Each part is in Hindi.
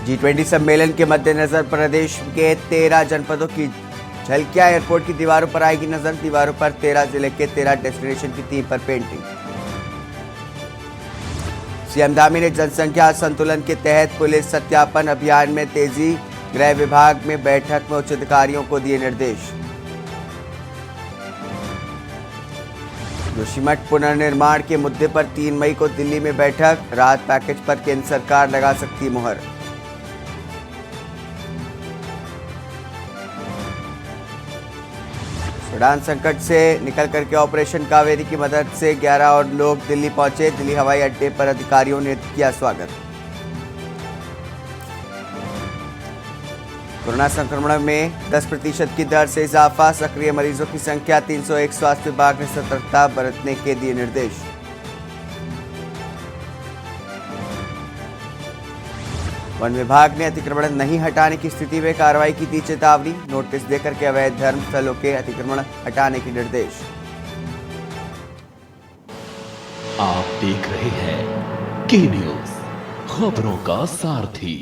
G20 सम्मेलन के मद्देनजर प्रदेश के 13 जनपदों की झलकियां एयरपोर्ट की दीवारों पर आएगी नजर। दीवारों पर 13 जिले के 13 डेस्टिनेशन की थीम पर पेंटिंग। सीएम धामी ने जनसंख्या संतुलन के तहत पुलिस सत्यापन अभियान में तेजी। गृह विभाग में बैठक में उच्च अधिकारियों को दिए निर्देश। जोशीमठ पुनर्निर्माण के मुद्दे पर 3 मई को दिल्ली में बैठक। राहत पैकेज पर केंद्र सरकार लगा सकती मुहर। सूडान संकट से निकल करके ऑपरेशन कावेरी की मदद से 11 और लोग दिल्ली पहुंचे। दिल्ली हवाई अड्डे पर अधिकारियों ने किया स्वागत। कोरोना संक्रमण में 10% की दर से इजाफा। सक्रिय मरीजों की संख्या 301। स्वास्थ्य विभाग ने सतर्कता बरतने के दिए निर्देश। वन विभाग ने अतिक्रमण नहीं हटाने की स्थिति में कार्रवाई की दी चेतावनी। नोटिस देकर के अवैध धर्मस्थलों के अतिक्रमण हटाने के निर्देश। आप देख रहे हैं के न्यूज, खबरों का सारथी।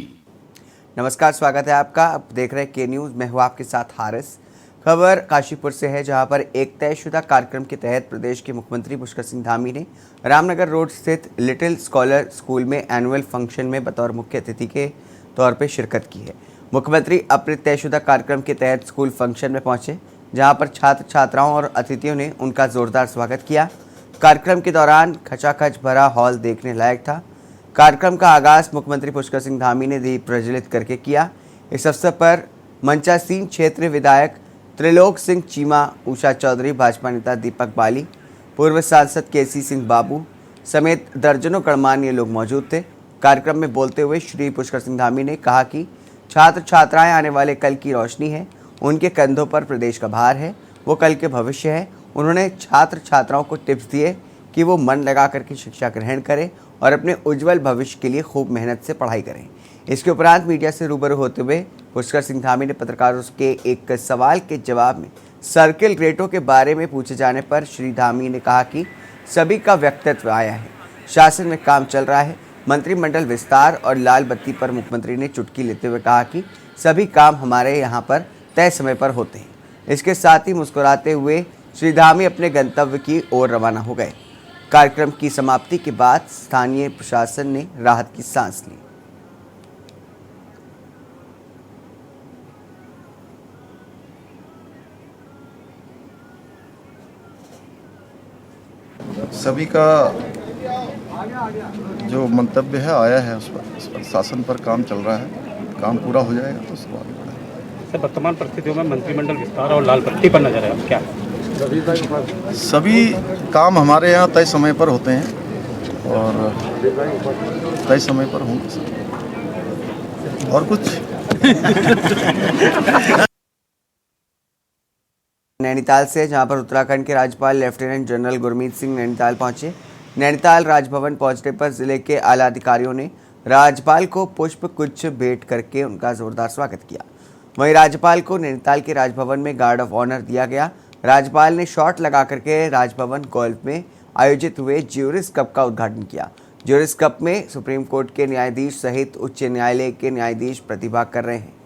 नमस्कार, स्वागत है आपका। आप देख रहे हैं के न्यूज, मैं हूं आपके साथ हारिस। खबर काशीपुर से है, जहां पर एक तयशुदा कार्यक्रम के तहत प्रदेश के मुख्यमंत्री पुष्कर सिंह धामी ने रामनगर रोड स्थित लिटिल स्कॉलर स्कूल में एनुअल फंक्शन में बतौर मुख्य अतिथि के तौर पर शिरकत की है। मुख्यमंत्री अपने तयशुदा कार्यक्रम के तहत स्कूल फंक्शन में पहुंचे, जहां पर छात्र छात्राओं और अतिथियों ने उनका जोरदार स्वागत किया। कार्यक्रम के दौरान खचाखच भरा हॉल देखने लायक था। कार्यक्रम का आगाज मुख्यमंत्री पुष्कर सिंह धामी ने दीप प्रज्वलित करके किया। इस अवसर पर मंचासीन क्षेत्र विधायक त्रिलोक सिंह चीमा, उषा चौधरी, भाजपा नेता दीपक बाली, पूर्व सांसद केसी सिंह बाबू समेत दर्जनों गणमान्य लोग मौजूद थे। कार्यक्रम में बोलते हुए श्री पुष्कर सिंह धामी ने कहा कि छात्र छात्राएं आने वाले कल की रोशनी है, उनके कंधों पर प्रदेश का भार है, वो कल के भविष्य है। उन्होंने छात्र छात्राओं को टिप्स दिए कि वो मन लगा करके शिक्षा ग्रहण करें और अपने उज्जवल भविष्य के लिए खूब मेहनत से पढ़ाई करें। इसके उपरांत मीडिया से रूबरू होते हुए पुष्कर सिंह धामी ने पत्रकारों के एक सवाल के जवाब में सर्किल रेटों के बारे में पूछे जाने पर श्री धामी ने कहा कि सभी का व्यक्तित्व आया है, शासन में काम चल रहा है। मंत्रिमंडल विस्तार और लाल बत्ती पर मुख्यमंत्री ने चुटकी लेते हुए कहा कि सभी काम हमारे यहाँ पर तय समय पर होते हैं। इसके साथ ही मुस्कुराते हुए श्री धामी अपने गंतव्य की ओर रवाना हो गए। कार्यक्रम की समाप्ति के बाद स्थानीय प्रशासन ने राहत की सांस ली। सभी का जो मंतव्य है आया है, उस पर शासन पर काम चल रहा है। काम पूरा हो जाएगा तो उसको आगे बढ़ाएंगे। सर, वर्तमान परिस्थितियों में मंत्रिमंडल विस्तार और लाल बत्ती पर नजर है, क्या सभी काम हमारे यहाँ तय समय पर होते हैं और तय समय पर होंगे और कुछ नैनीताल से, जहां पर उत्तराखंड के राज्यपाल लेफ्टिनेंट जनरल गुरमीत सिंह नैनीताल पहुंचे। नैनीताल राजभवन पहुंचने पर जिले के आला अधिकारियों ने राज्यपाल को पुष्प गुच्छ भेंट करके उनका जोरदार स्वागत किया। वहीं राज्यपाल को नैनीताल के राजभवन में गार्ड ऑफ ऑनर दिया गया। राज्यपाल ने शॉट लगा करके राजभवन गोल्फ में आयोजित हुए ज्यूरिस कप का उद्घाटन किया। ज्यूरिस कप में सुप्रीम कोर्ट के न्यायाधीश सहित उच्च न्यायालय के न्यायाधीश प्रतिभाग कर रहे हैं।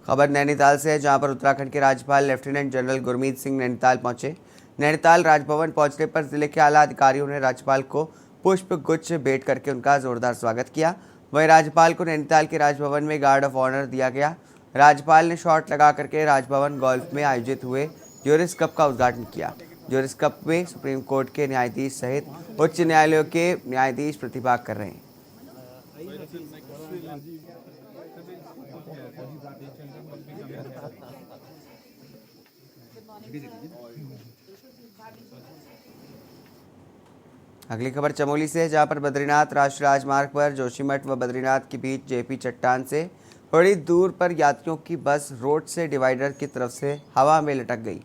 खबर नैनीताल से है, जहां पर उत्तराखंड के राज्यपाल लेफ्टिनेंट जनरल गुरमीत सिंह नैनीताल पहुंचे। नैनीताल राजभवन पहुंचने पर जिले के आला अधिकारियों ने राज्यपाल को पुष्प गुच्छ भेंट करके उनका जोरदार स्वागत किया। वहीं राज्यपाल को नैनीताल के राजभवन में गार्ड ऑफ ऑनर दिया गया। राज्यपाल ने शॉट लगा करके राजभवन गोल्फ में आयोजित हुए ज्यूरिस कप का उद्घाटन किया। ज्यूरिस कप में सुप्रीम कोर्ट के न्यायाधीश सहित उच्च न्यायालयों के न्यायाधीश प्रतिभाग कर रहे हैं। अगली खबर चमोली से है, जहां पर बद्रीनाथ राष्ट्रीय राजमार्ग पर जोशीमठ व बद्रीनाथ के बीच जेपी चट्टान से थोड़ी दूर पर यात्रियों की बस रोड से डिवाइडर की तरफ से हवा में लटक गई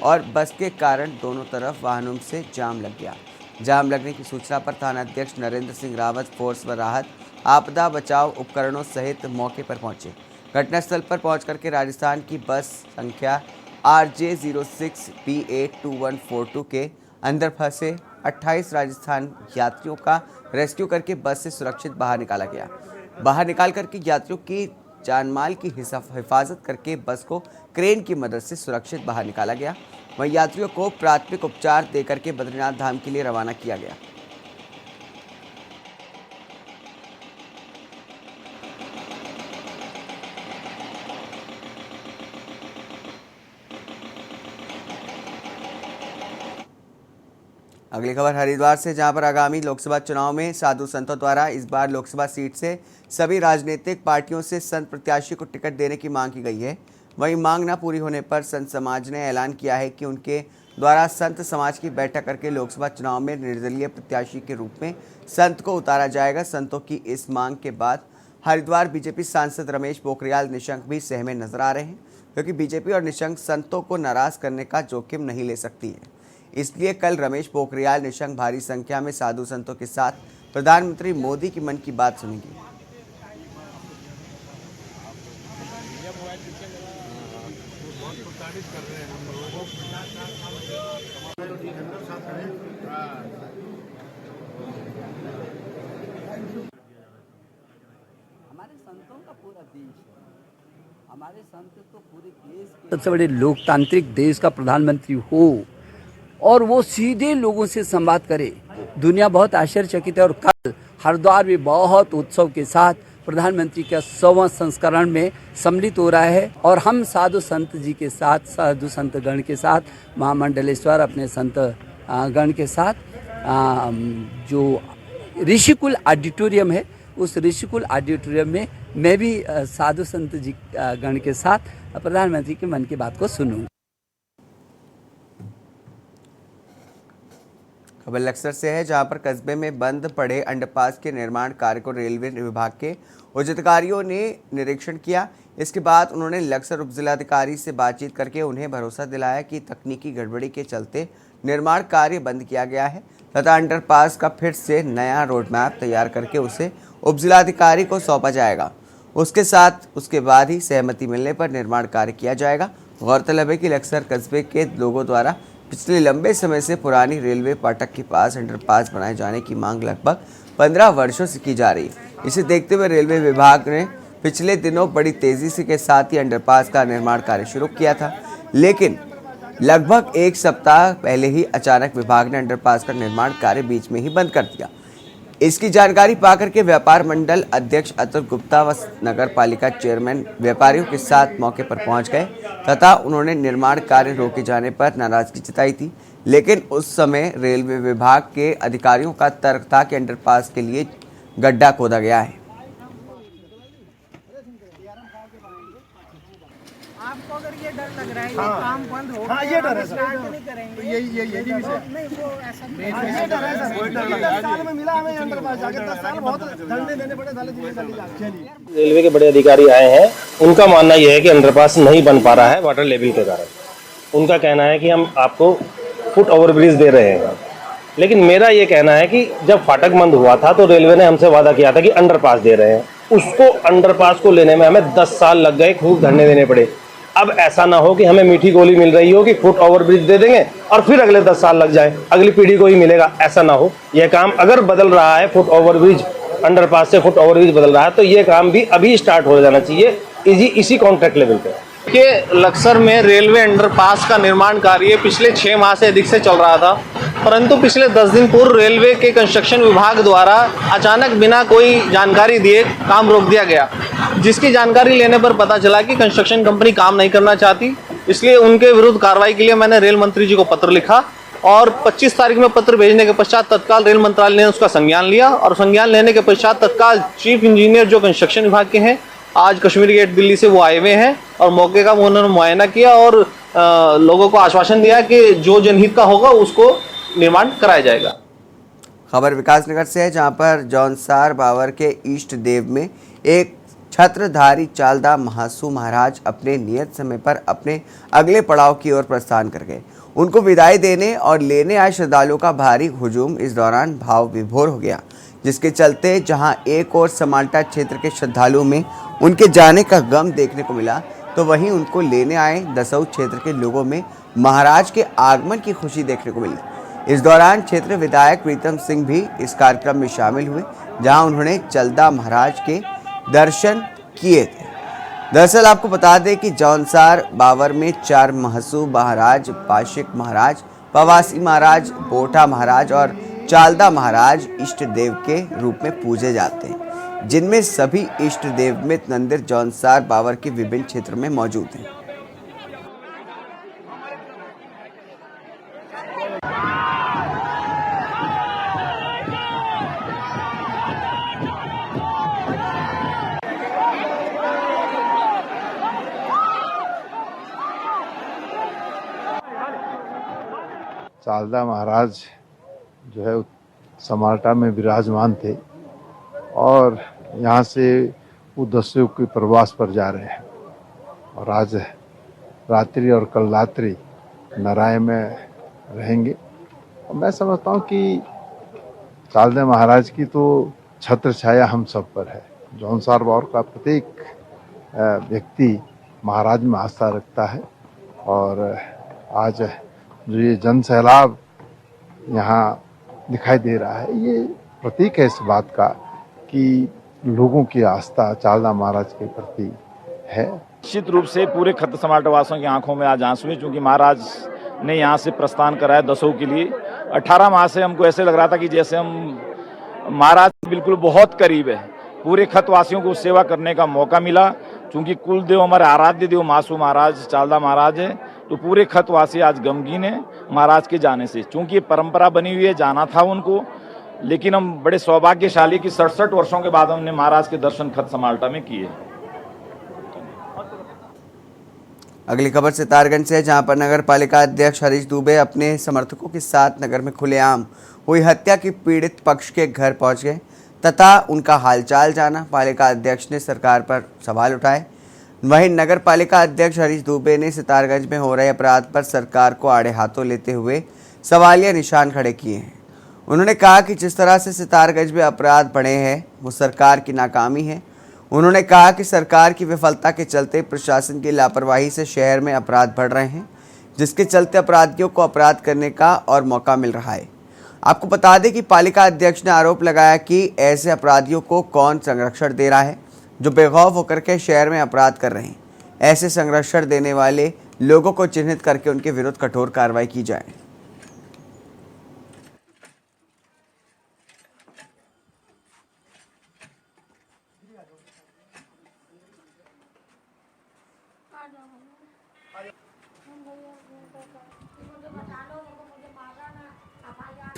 और बस के कारण दोनों तरफ वाहनों से जाम लग गया। जाम लगने की सूचना पर थाना अध्यक्ष नरेंद्र सिंह रावत फोर्स व राहत आपदा बचाव उपकरणों सहित मौके पर पहुंचे। घटनास्थल पर पहुंचकर के राजस्थान की बस संख्या RJ06BA2142 के अंदर फंसे 28 राजस्थान यात्रियों का रेस्क्यू करके बस से सुरक्षित बाहर निकाला गया। बाहर निकाल करके यात्रियों की जानमाल की हिफाजत करके बस को क्रेन की मदद से सुरक्षित बाहर निकाला गया। वहीं यात्रियों को प्राथमिक उपचार देकर के बद्रीनाथ धाम के लिए रवाना किया गया। अगली खबर हरिद्वार से, जहां पर आगामी लोकसभा चुनाव में साधु संतों द्वारा इस बार लोकसभा सीट से सभी राजनीतिक पार्टियों से संत प्रत्याशी को टिकट देने की मांग की गई है। वहीं मांग न पूरी होने पर संत समाज ने ऐलान किया है कि उनके द्वारा संत समाज की बैठक करके लोकसभा चुनाव में निर्दलीय प्रत्याशी के रूप में संत को उतारा जाएगा। संतों की इस मांग के बाद हरिद्वार बीजेपी सांसद रमेश पोखरियाल निशंक भी सहमे नजर आ रहे हैं, क्योंकि बीजेपी और निशंक संतों को नाराज करने का जोखिम नहीं ले सकती है। इसलिए कल रमेश पोखरियाल निशंक भारी संख्या में साधु संतों के साथ प्रधानमंत्री मोदी की मन की बात सुनेंगे। हमारे संतों का पूरा देश है, हमारे संत तो पूरे देश के सबसे बड़े लोकतांत्रिक देश का प्रधानमंत्री हो और वो सीधे लोगों से संवाद करे। दुनिया बहुत आश्चर्यचकित है। और कल हरिद्वार में बहुत उत्सव के साथ प्रधानमंत्री का 100वां संस्करण में सम्मिलित हो रहा है और हम साधु संत जी के साथ, साधु संत गण के साथ, महामंडलेश्वर अपने संत गण के साथ जो ऋषिकुल ऑडिटोरियम है, उस ऋषिकुल ऑडिटोरियम में मैं भी साधु संत जी गण के साथ प्रधानमंत्री के मन की बात को सुनूंगा। खबर लक्सर से है, जहां पर कस्बे में बंद पड़े अंडरपास के निर्माण कार्य को रेलवे विभाग के उच्च अधिकारियों ने निरीक्षण किया। इसके बाद उन्होंने लक्सर उपजिलाधिकारी से बातचीत करके उन्हें भरोसा दिलाया कि तकनीकी गड़बड़ी के चलते निर्माण कार्य बंद किया गया है तथा अंडरपास का फिर से नया रोड मैप तैयार करके उसे उपजिलाधिकारी को सौंपा जाएगा। उसके बाद ही सहमति मिलने पर निर्माण कार्य किया जाएगा। गौरतलब है कि लक्सर कस्बे के लोगों द्वारा पिछले लंबे समय से पुरानी रेलवे फाटक के पास अंडरपास बनाए जाने की मांग लगभग 15 वर्षों से की जा रही है। इसे देखते हुए रेलवे विभाग ने पिछले दिनों बड़ी तेजी से के साथ ही अंडरपास का निर्माण कार्य शुरू किया था, लेकिन लगभग एक सप्ताह पहले ही अचानक विभाग ने अंडरपास का निर्माण कार्य बीच में ही बंद कर दिया। इसकी जानकारी पाकर के व्यापार मंडल अध्यक्ष अतुल गुप्ता व नगर पालिका चेयरमैन व्यापारियों के साथ मौके पर पहुंच गए तथा उन्होंने निर्माण कार्य रोके जाने पर नाराजगी जताई थी। लेकिन उस समय रेलवे विभाग के अधिकारियों का तर्क था कि अंडरपास के लिए गड्ढा खोदा गया है। आपको अगर ये डर लग रहा है ये काम बंद हो गया, ये डर है सर, नहीं करेंगे यही विषय नहीं, वो ऐसा नहीं, ये डर है सर, क्योंकि 10 साल में मिला हमें अंडरपास जाके 10 साल बहुत धरने देने पड़े साले जिले चलिए। रेलवे के बड़े अधिकारी आए हैं, उनका मानना यह है कि अंडरपास नहीं बन पा रहा है वाटर लेवल के कारण। उनका कहना है कि हम आपको फुट ओवरब्रिज दे रहे हैं, लेकिन मेरा ये कहना है कि जब फाटक बंद हुआ था तो रेलवे ने हमसे वादा किया था कि अंडरपास दे रहे हैं। उसको अंडरपास को लेने में हमें 10 साल लग गए, खूब धरने देने पड़े। अब ऐसा ना हो कि हमें मीठी गोली मिल रही हो कि फुट ओवरब्रिज दे देंगे और फिर अगले 10 साल लग जाए, अगली पीढ़ी को ही मिलेगा। ऐसा ना हो। यह काम अगर बदल रहा है, फुट ओवरब्रिज अंडरपास से फुट ओवरब्रिज बदल रहा है, तो ये काम भी अभी स्टार्ट हो जाना चाहिए इसी कॉन्ट्रैक्ट लेवल पे। कि लक्सर में रेलवे अंडरपास का निर्माण कार्य पिछले 6 माह से अधिक से चल रहा था, परंतु पिछले 10 दिन पूर्व रेलवे के कंस्ट्रक्शन विभाग द्वारा अचानक बिना कोई जानकारी दिए काम रोक दिया गया, जिसकी जानकारी लेने पर पता चला कि कंस्ट्रक्शन कंपनी काम नहीं करना चाहती। इसलिए उनके विरुद्ध कार्रवाई के लिए मैंने रेल मंत्री जी को पत्र लिखा और 25 तारीख में पत्र भेजने के पश्चात तत्काल रेल मंत्रालय ने उसका संज्ञान लिया और संज्ञान लेने के पश्चात तत्काल चीफ इंजीनियर जो कंस्ट्रक्शन विभाग के हैं, आज कश्मीरी गेट दिल्ली से वो आए हुए हैं और मौके का उन्होंने मुआयना किया और लोगों को आश्वासन दिया कि जो जनहित का होगा उसको निर्माण कराया जाएगा। खबर विकासनगर से है, जहां पर जौनसार बावर के इष्ट देव में एक छत्रधारी चालदा महासू महाराज अपने नियत समय पर अपने अगले पड़ाव की ओर प्रस्थान कर गए। उनको विदाई देने और लेने आए श्रद्धालुओं का भारी हुजूम इस दौरान भाव विभोर हो गया, जिसके चलते जहां एक और समाल्टा क्षेत्र के श्रद्धालुओं में उनके जाने का गम देखने को मिला, तो वहीं उनको लेने आए दसऊ क्षेत्र के लोगों में महाराज के आगमन की खुशी देखने को मिली। इस दौरान क्षेत्र विधायक प्रीतम सिंह भी इस कार्यक्रम में शामिल हुए, जहां उन्होंने चलदा महाराज के दर्शन किए थे। दरअसल आपको बता दें कि जौनसार बावर में 4 महसू महाराज, पाशिक महाराज, पवासी महाराज, बोठा महाराज और चालदा महाराज इष्ट देव के रूप में पूजे जाते हैं, जिनमें सभी इष्ट देव में मंदिर जौनसार बावर के विभिन्न क्षेत्रों में मौजूद हैं। चालदा महाराज जो है समाल्टा में विराजमान थे और यहाँ से वो दस्यु के प्रवास पर जा रहे हैं और आज रात्रि और कल रात्रि नारायण में रहेंगे। और मैं समझता हूँ कि चालदा महाराज की तो छत्र छाया हम सब पर है। जौनसार बावर का प्रत्येक व्यक्ति महाराज में आस्था रखता है और आज जो ये जन सैलाब यहाँ दिखाई दे रहा है, ये प्रतीक है इस बात का कि लोगों की आस्था चालदा महाराज के प्रति है। निश्चित रूप से पूरे खत्त समाल्टा वासियों की आंखों में आज आंसू हैं, क्योंकि महाराज ने यहाँ से प्रस्थान कराया दसों के लिए। 18 माह से हमको ऐसे लग रहा था कि जैसे हम महाराज बिल्कुल बहुत करीब है। पूरे खत्त वासियों को सेवा करने का मौका मिला, क्योंकि कुल देव हमारे आराध्य देव मासू महाराज चालदा महाराज है, तो पूरे खतवासी आज गमगीन है महाराज के जाने से। चूंकि ये परंपरा बनी हुई है, जाना था उनको, लेकिन हम बड़े सौभाग्यशाली कि 67 वर्षों के बाद हमने महाराज के दर्शन खत समाल्टा में किए। अगली खबर सितारगंज से है, जहां पर नगर पालिका अध्यक्ष हरीश दुबे अपने समर्थकों के साथ नगर में खुलेआम हुई हत्या के पीड़ित पक्ष के घर पहुंच गए तथा उनका हालचाल जाना। पालिका अध्यक्ष ने सरकार पर सवाल उठाए। वहीं नगर पालिका अध्यक्ष हरीश दुबे ने सितारगंज में हो रहे अपराध पर सरकार को आड़े हाथों लेते हुए सवालिया निशान खड़े किए हैं। उन्होंने कहा कि जिस तरह से सितारगंज में अपराध बढ़े हैं वो सरकार की नाकामी है। उन्होंने कहा कि सरकार की विफलता के चलते प्रशासन की लापरवाही से शहर में अपराध बढ़ रहे हैं, जिसके चलते अपराधियों को अपराध करने का और मौका मिल रहा है। आपको बता दें कि पालिका अध्यक्ष ने आरोप लगाया कि ऐसे अपराधियों को कौन संरक्षण दे रहा है जो बेखौफ होकर के शहर में अपराध कर रहे हैं। ऐसे संरक्षण देने वाले लोगों को चिन्हित करके उनके विरुद्ध कठोर कार्रवाई की जाए।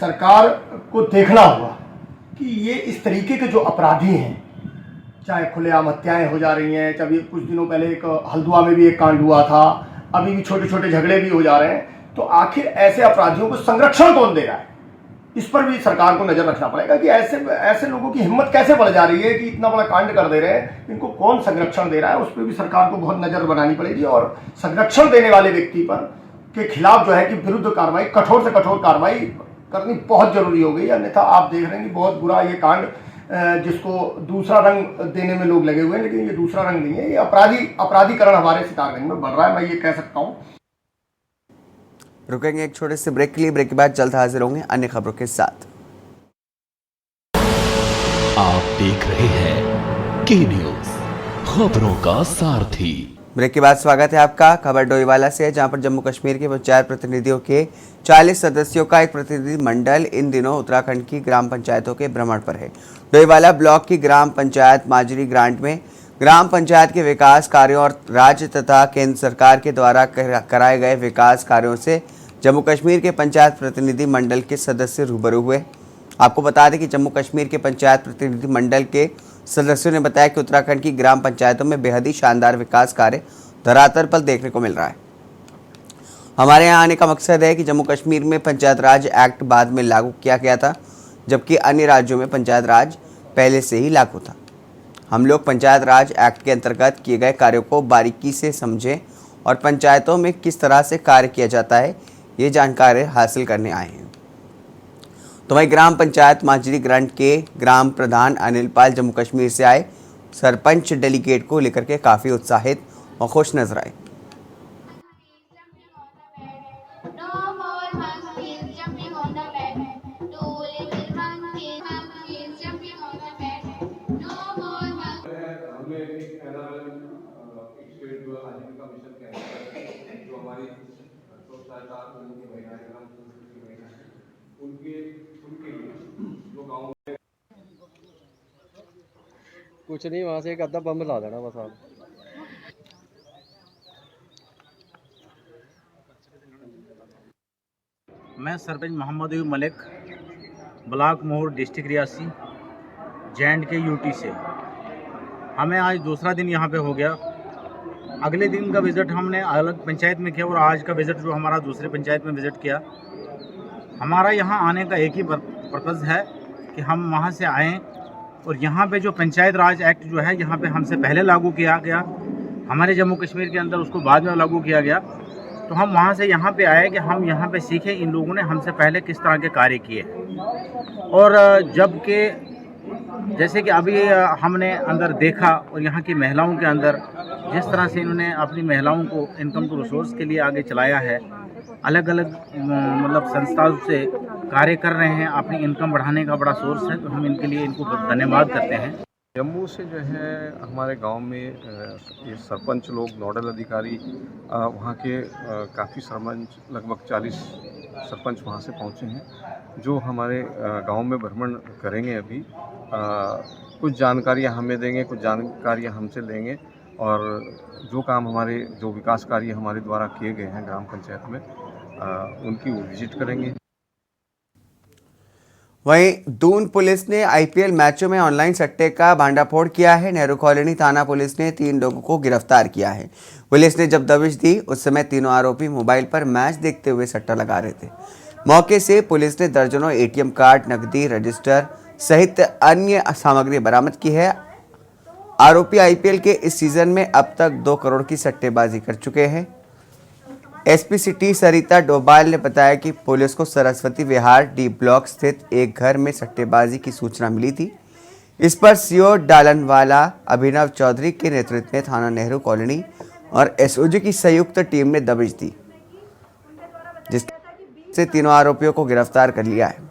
सरकार को देखना होगा कि ये इस तरीके के जो अपराधी हैं, चाहे खुलेआम हत्याएं हो जा रही हैं, चाहे कुछ दिनों पहले एक हल्द्वानी में भी एक कांड हुआ था, अभी भी छोटे छोटे झगड़े भी हो जा रहे हैं, तो आखिर ऐसे अपराधियों को संरक्षण कौन दे रहा है? इस पर भी सरकार को नजर रखना पड़ेगा कि ऐसे लोगों की हिम्मत कैसे बढ़ जा रही है कि इतना बड़ा कांड कर दे रहे हैं, इनको कौन संरक्षण दे रहा है? उस पर भी सरकार को बहुत नजर बनानी पड़ेगी और संरक्षण देने वाले व्यक्ति पर के खिलाफ जो है कि विरुद्ध कार्रवाई, कठोर से कठोर कार्रवाई करनी बहुत जरूरी हो गई। अन्यथा आप देख रहे हैं कि बहुत बुरा ये कांड, जिसको दूसरा रंग देने में लोग लगे हुए हैं, लेकिन ये दूसरा रंग नहीं है, ये अपराधीकरण हमारे सितारगंज में बढ़ रहा है, मैं ये कह सकता हूँ। रुकेंगे एक छोटे से ब्रेक के लिए, ब्रेक के बाद जल्द हाजिर होंगे अन्य खबरों के साथ। आप देख रहे हैं के न्यूज, खबरों का सारथी। ब्रेक के बाद स्वागत है आपका। खबर डोईवाला से है, जहां पर जम्मू कश्मीर के पंचायत प्रतिनिधियों के 40 सदस्यों का एक प्रतिनिधि मंडल इन दिनों उत्तराखंड की ग्राम पंचायतों के भ्रमण पर है। डोईवाला ब्लॉक की ग्राम पंचायत माजरी ग्रांट में ग्राम पंचायत के विकास कार्यों और राज्य तथा केंद्र सरकार के द्वारा कराए गए विकास कार्यों से जम्मू कश्मीर के पंचायत प्रतिनिधि मंडल के सदस्य रूबरू हुए। आपको बता दें कि जम्मू कश्मीर के पंचायत प्रतिनिधि मंडल के सदस्यों ने बताया कि उत्तराखंड की ग्राम पंचायतों में बेहद ही शानदार विकास कार्य धरातल पर देखने को मिल रहा है। हमारे यहाँ आने का मकसद है कि जम्मू कश्मीर में पंचायत राज एक्ट बाद में लागू किया गया था, जबकि अन्य राज्यों में पंचायत राज पहले से ही लागू था। हम लोग पंचायत राज एक्ट के अंतर्गत किए गए कार्यों को बारीकी से समझें और पंचायतों में किस तरह से कार्य किया जाता है, ये जानकारी हासिल करने आए हैं। तो वहीं ग्राम पंचायत माजरी ग्रांट के ग्राम प्रधान अनिल पाल जम्मू कश्मीर से आए सरपंच डेलीगेट को लेकर के काफ़ी उत्साहित और खुश नजर आए। कुछ नहीं, वहाँ से एक आधा बम ला देना बस आप। मैं सरपंच मोहम्मद अयूब मलिक, ब्लॉक मोहर, डिस्ट्रिक्ट रियासी, J&K यूटी से। हमें आज दूसरा दिन यहाँ पे हो गया। अगले दिन का विज़िट हमने अलग पंचायत में किया और आज का विज़िट जो हमारा दूसरे पंचायत में विज़िट किया। हमारा यहाँ आने का एक ही पर्पज़ है कि हम वहाँ से आएँ और यहाँ पे जो पंचायत राज एक्ट जो है यहाँ पे हमसे पहले लागू किया गया, हमारे जम्मू कश्मीर के अंदर उसको बाद में लागू किया गया, तो हम वहाँ से यहाँ पे आए कि हम यहाँ पे सीखें इन लोगों ने हमसे पहले किस तरह के कार्य किए। और जबकि जैसे कि अभी हमने अंदर देखा और यहाँ की महिलाओं के अंदर जिस तरह से इन्होंने अपनी महिलाओं को इनकम टू रिसोर्स के लिए आगे चलाया है, अलग अलग मतलब संस्थाओं से कार्य कर रहे हैं, अपनी इनकम बढ़ाने का बड़ा सोर्स है, तो हम इनके लिए इनको धन्यवाद करते हैं। जम्मू से जो है हमारे गांव में ये सरपंच लोग, नोडल अधिकारी, वहाँ के काफ़ी सरपंच, लगभग 40 सरपंच वहाँ से पहुँचे हैं, जो हमारे गांव में भ्रमण करेंगे। अभी कुछ जानकारियाँ हमें देंगे, कुछ जानकारियाँ हमसे लेंगे और जो काम हमारे, जो विकास कार्य हमारे द्वारा किए गए हैं ग्राम पंचायत में, उनकी वो विजिट करेंगे। वहीं दून पुलिस ने IPL मैचों में ऑनलाइन सट्टे का भांडाफोड़ किया है। नेहरू कॉलोनी थाना पुलिस ने 3 लोगों को गिरफ्तार किया है। पुलिस ने जब दबिश दी उस समय तीनों आरोपी मोबाइल पर मैच देखते हुए सट्टा लगा रहे थे। मौके से पुलिस ने दर्जनों ATM कार्ड, नकदी, रजिस्टर सहित अन्य सामग्री बरामद की है। आरोपी IPL के इस सीजन में अब तक 2 करोड़ की सट्टेबाजी कर चुके हैं। SP सिटी सरिता डोभाल ने बताया कि पुलिस को सरस्वती विहार D ब्लॉक स्थित एक घर में सट्टेबाजी की सूचना मिली थी। इस पर CO डालनवाला अभिनव चौधरी के नेतृत्व में थाना नेहरू कॉलोनी और SOG की संयुक्त टीम ने दबिश दी, जिससे तीनों आरोपियों को गिरफ्तार कर लिया है।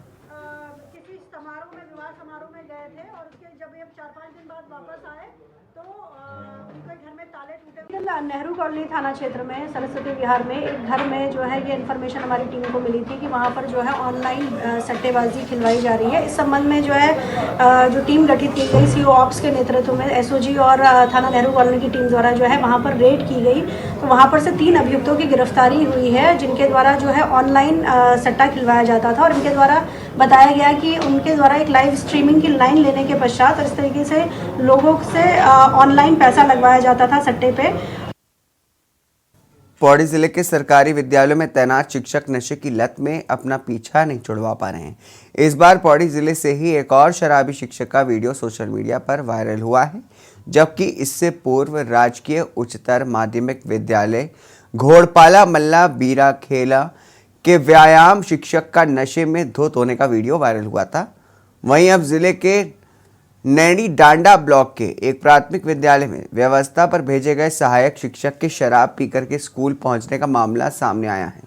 नेहरू कॉलोनी थाना क्षेत्र में सरस्वती विहार में एक घर में जो है ये इन्फॉर्मेशन हमारी टीम को मिली थी कि वहाँ पर जो है ऑनलाइन सट्टेबाजी खिलवाई जा रही है। इस संबंध में जो है जो टीम गठित की गई CO ऑप्स के नेतृत्व में SOG और थाना नेहरू कॉलोनी की टीम द्वारा जो है वहाँ पर रेड की गई, तो वहाँ पर से 3 अभियुक्तों की गिरफ्तारी हुई है, जिनके द्वारा जो है ऑनलाइन सट्टा खिलवाया जाता था और इनके द्वारा बताया गया कि उनके द्वारा एक लाइव स्ट्रीमिंग की लाइन लेने के पश्चात इस तरीके से लोगों से ऑनलाइन पैसा लगवाया जाता था सट्टे पे। पौड़ी जिले के सरकारी विद्यालयों में तैनात शिक्षक नशे की लत में अपना पीछा नहीं छुड़वा पा रहे हैं। इस बार पौड़ी जिले से ही एक और शराबी शिक्षक का वीडियो सोशल मीडिया पर वायरल हुआ है, जबकि इससे पूर्व राजकीय उच्चतर माध्यमिक विद्यालय घोड़पाला मल्ला बीरा खेला के व्यायाम शिक्षक का नशे में धुत होने का वीडियो वायरल हुआ था। वहीं अब जिले के नैनी डांडा ब्लॉक के एक प्राथमिक विद्यालय में व्यवस्था पर भेजे गए सहायक शिक्षक के शराब पीकर के स्कूल पहुंचने का मामला सामने आया है,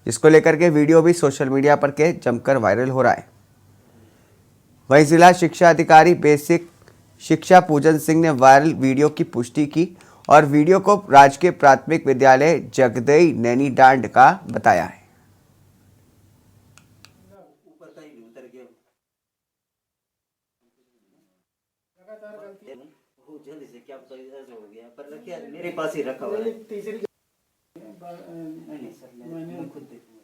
जिसको लेकर के वीडियो भी सोशल मीडिया पर के जमकर वायरल हो रहा है। वहीं जिला शिक्षा अधिकारी बेसिक शिक्षा पूजन सिंह ने वायरल वीडियो की पुष्टि की और वीडियो को राजकीय प्राथमिक विद्यालय जगदई नैनी डांड का बताया है। जल्दी से क्या हो गया पर रखिए मेरे पास ही रखा हुआ है। नहीं सर मैं खुद देखूंगा।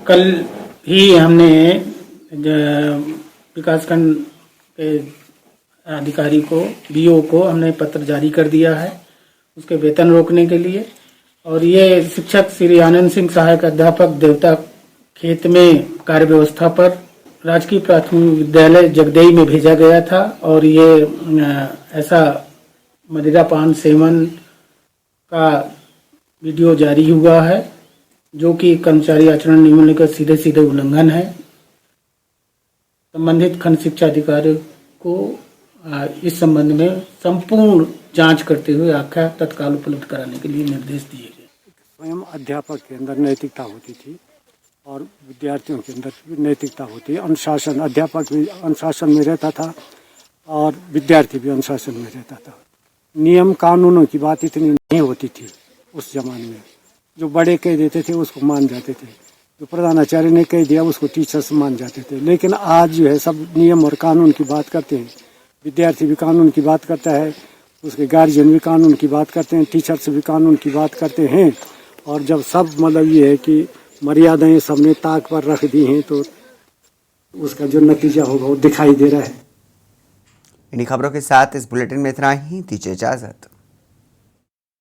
कल ही हमने विकासखंड के अधिकारी को बीओ को हमने पत्र जारी कर दिया है उसके वेतन रोकने के लिए। और ये शिक्षक श्री आनंद सिंह सहायक अध्यापक देवता खेत में कार्य व्यवस्था पर राजकीय प्राथमिक विद्यालय जगदई में भेजा गया था और ये ऐसा मदिरा पान सेवन का वीडियो जारी हुआ है जो कि कर्मचारी आचरण नियमों का सीधे सीधे उल्लंघन है। संबंधित खंड शिक्षा अधिकारी को इस संबंध में संपूर्ण जांच करते हुए आख्या तत्काल उपलब्ध कराने के लिए निर्देश दिए गए। स्वयं अध्यापक के अंदर नैतिकता होती थी और विद्यार्थियों के अंदर भी नैतिकता होती है। अनुशासन, अध्यापक भी अनुशासन में रहता था और विद्यार्थी भी अनुशासन में रहता था। नियम कानूनों की बात इतनी नहीं होती थी उस जमाने में। जो बड़े कह देते थे उसको मान जाते थे, जो प्रधानाचार्य ने कह दिया उसको टीचर्स मान जाते थे। लेकिन आज जो है सब नियम और कानून की बात करते हैं। विद्यार्थी भी कानून की बात करता है, उसके गार्जियन भी कानून की बात करते हैं, टीचर्स भी कानून की बात करते हैं। और जब सब मतलब ये है कि मर्यादाएं सबने ताक पर रख दी हैं तो उसका जो नतीजा होगा वो दिखाई दे रहा है। इन्हीं खबरों के साथ इस बुलेटिन में इतना ही। दीजिए इजाजत।